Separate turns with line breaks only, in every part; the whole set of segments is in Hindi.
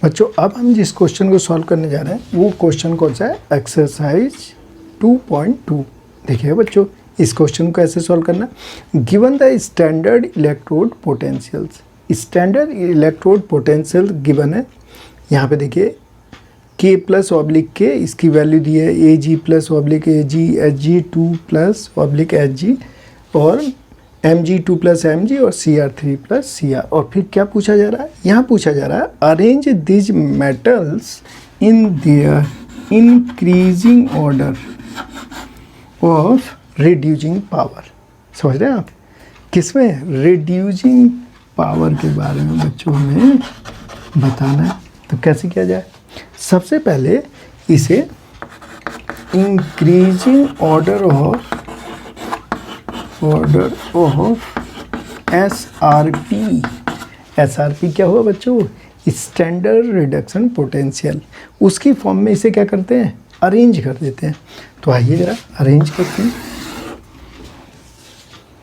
बच्चों अब हम जिस क्वेश्चन को सॉल्व करने जा रहे हैं वो क्वेश्चन कौन सा है, एक्सरसाइज 2.2। देखिए बच्चों इस क्वेश्चन को ऐसे सॉल्व करना, given the standard electrode potentials. Standard electrode potential given है, यहाँ पे देखिए के प्लस ऑब्लिक के, इसकी वैल्यू दी है A G plus oblique A G, H G 2 plus oblique H G, और M G 2 plus M G, और C R 3 plus C R. और फिर क्या पूछा जा रहा है, यहाँ पूछा जा रहा है arrange these metals in their increasing order of reducing power. समझ रहे हैं आप, किसमें, रिड्यूसिंग पावर के बारे में बच्चों हमें बताना है। तो कैसे किया जाए, सबसे पहले इसे increasing order of S R P क्या हुआ बच्चों, स्टैंडर्ड रिडक्शन पोटेंशियल, उसकी फॉर्म में इसे क्या करते हैं, अरेंज कर देते हैं। तो आइए जरा अरेंज करते हैं,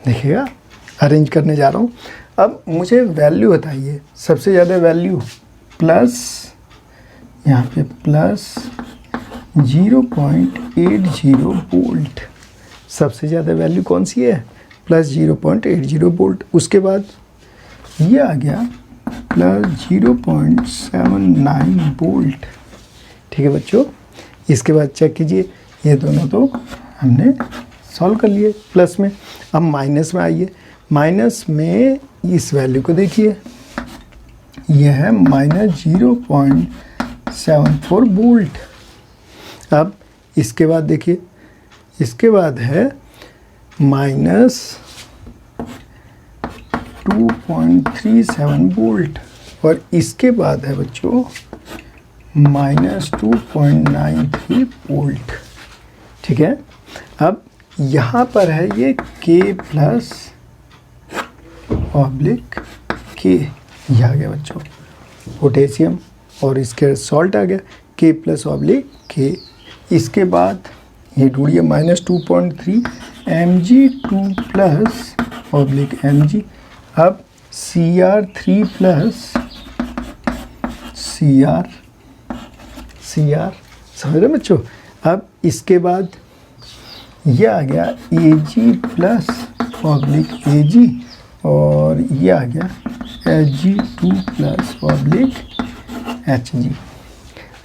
देखिएगा अरेंज करने जा रहा हूँ। अब मुझे वैल्यू बताइए, सबसे ज़्यादा वैल्यू प्लस, यहाँ पे प्लस 0.80 वोल्ट, सबसे ज़्यादा वैल्यू कौन सी है, प्लस 0.80 वोल्ट। उसके बाद ये आ गया प्लस 0.79 वोल्ट। ठीक है बच्चों, इसके बाद चेक कीजिए, ये दोनों तो हमने सॉल्व कर लिए प्लस में। अब माइनस में आइए, माइनस में इस वैल्यू को देखिए, यह है माइनस 0.74 वोल्ट। अब इसके बाद देखिए, इसके बाद है माइनस 2.37 वोल्ट, और इसके बाद है बच्चों माइनस 2.93 वोल्ट। ठीक है, अब यहाँ पर है ये K प्लस ऑब्लिक K, ये आ गया बच्चों पोटेशियम, और इसके सॉल्ट आ गया K प्लस ऑब्लिक K। इसके बाद ये ढूंढिए minus 2.3 Mg2 plus oblique Mg। अब Cr3 प्लस Cr, समझ रहे बच्चों। अब इसके बाद ये आ गया Ag प्लस ऑब्लिक Ag, और ये आ गया Hg2 प्लस ऑब्लिक Hg।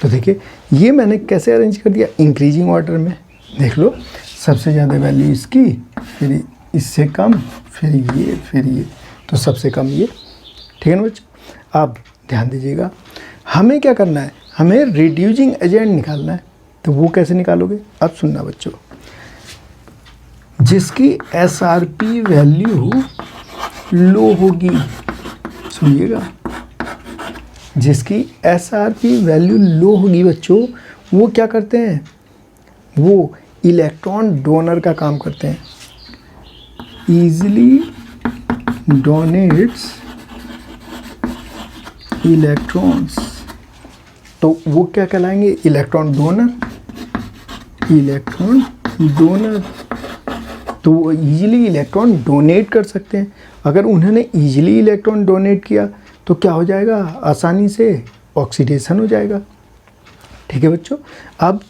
तो देखिए ये मैंने कैसे अरेंज कर दिया, इंक्रीजिंग ऑर्डर में। देख लो, सबसे ज़्यादा वैल्यू इसकी, फिर इससे कम, फिर ये, तो सबसे कम ये। ठीक है ना बच्चों। अब ध्यान दीजिएगा, हमें क्या करना है, हमें रिड्यूसिंग एजेंट निकालना है। तो वो कैसे निकालोगे, अब सुनना बच्चों, जिसकी SRP वैल्यू लो होगी, सुनिएगा, जिसकी SRP वैल्यू लो होगी बच्चों, वो क्या करते हैं, वो इलेक्ट्रॉन डोनर का काम करते हैं। ईजिली डोनेट्स इलेक्ट्रॉन्स, तो वो क्या कहलाएंगे, इलेक्ट्रॉन डोनर। तो वो ईजिली इलेक्ट्रॉन डोनेट कर सकते हैं। अगर उन्होंने ईजिली इलेक्ट्रॉन डोनेट किया तो क्या हो जाएगा, आसानी से ऑक्सीडेशन हो जाएगा। ठीक है बच्चों। अब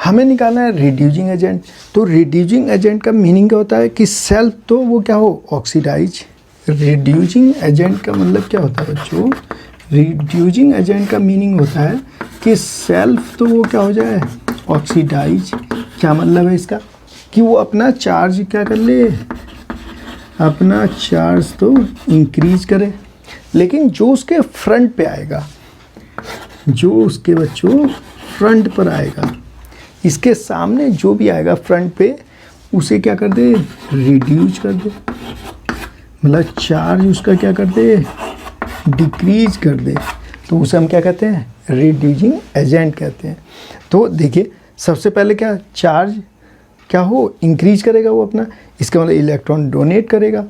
हमें निकालना है रिड्यूसिंग एजेंट। तो रिड्यूसिंग एजेंट का मीनिंग क्या होता है कि सेल्फ तो वो क्या हो, ऑक्सीडाइज। रिड्यूसिंग एजेंट का मतलब क्या होता है बच्चों, रिड्यूसिंग एजेंट का मीनिंग होता है कि सेल्फ तो वो क्या हो जाए, ऑक्सीडाइज। क्या मतलब है इसका, कि वो अपना चार्ज क्या कर ले, अपना चार्ज तो इंक्रीज करे, लेकिन जो उसके फ्रंट पे आएगा, जो उसके बच्चों फ्रंट पर आएगा, इसके सामने जो भी आएगा फ्रंट पे, उसे क्या कर दे, रिड्यूस कर दे, मतलब चार्ज उसका क्या कर दे, डिक्रीज कर दे। तो उसे हम क्या कहते हैं, रिड्यूसिंग एजेंट कहते हैं। तो देखिए सबसे पहले क्या, चार्ज क्या हो, इंक्रीज करेगा वो अपना, इसका मतलब इलेक्ट्रॉन डोनेट करेगा,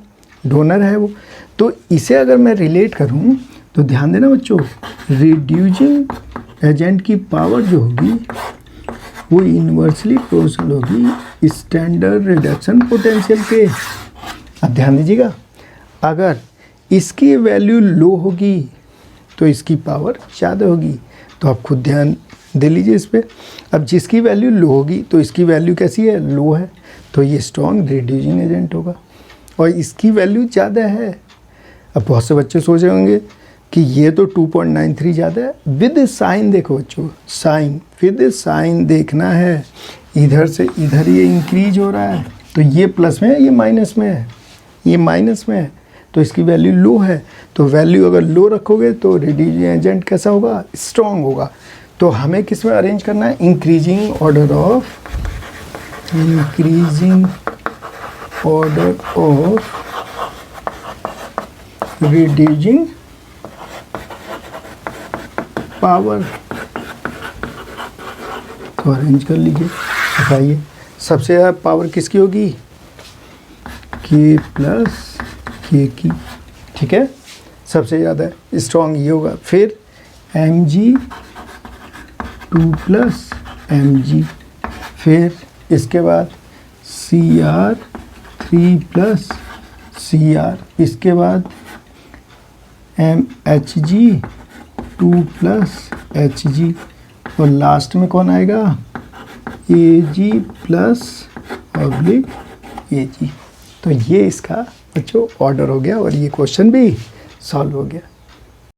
डोनर है वो। तो इसे अगर मैं रिलेट करूं तो ध्यान देना बच्चों, रिड्यूसिंग एजेंट की पावर जो होगी वो इन्वर्सली प्रोपोर्शनल होगी स्टैंडर्ड रिडक्शन पोटेंशियल के। अब ध्यान दीजिएगा, अगर इसकी वैल्यू लो होगी तो इसकी पावर ज़्यादा होगी। तो आप खुद ध्यान दे लीजिए इस पर। अब जिसकी वैल्यू लो होगी तो इसकी वैल्यू कैसी है, लो है, तो ये स्ट्रॉन्ग रिड्यूसिंग एजेंट होगा। और इसकी वैल्यू ज़्यादा है। अब बहुत से बच्चे सोच रहे होंगे कि ये तो 2.93 ज़्यादा है। विद साइन देखो बच्चों, साइन विद साइन देखना है, इधर से इधर ये इंक्रीज हो रहा है, तो ये प्लस में है, ये माइनस में है, ये माइनस में है, तो इसकी वैल्यू लो है। तो वैल्यू अगर लो रखोगे तो रिड्यूसिंग एजेंट कैसा होगा, स्ट्रॉन्ग होगा। तो हमें किस में अरेंज करना है, increasing order of reducing power. तो अरेंज कर लीजिए, बताइए सबसे ज़्यादा पावर किसकी होगी, के प्लस के की, ठीक है, सबसे ज़्यादा स्ट्रॉन्ग ये होगा। फिर mg 2 प्लस mg, फिर इसके बाद cr 3 प्लस cr, इसके बाद mhg 2 प्लस hg, और लास्ट में कौन आएगा, ag प्लस ऑब्लिक ag। तो ये इसका बच्चों ऑर्डर हो गया और ये क्वेश्चन भी सॉल्व हो गया।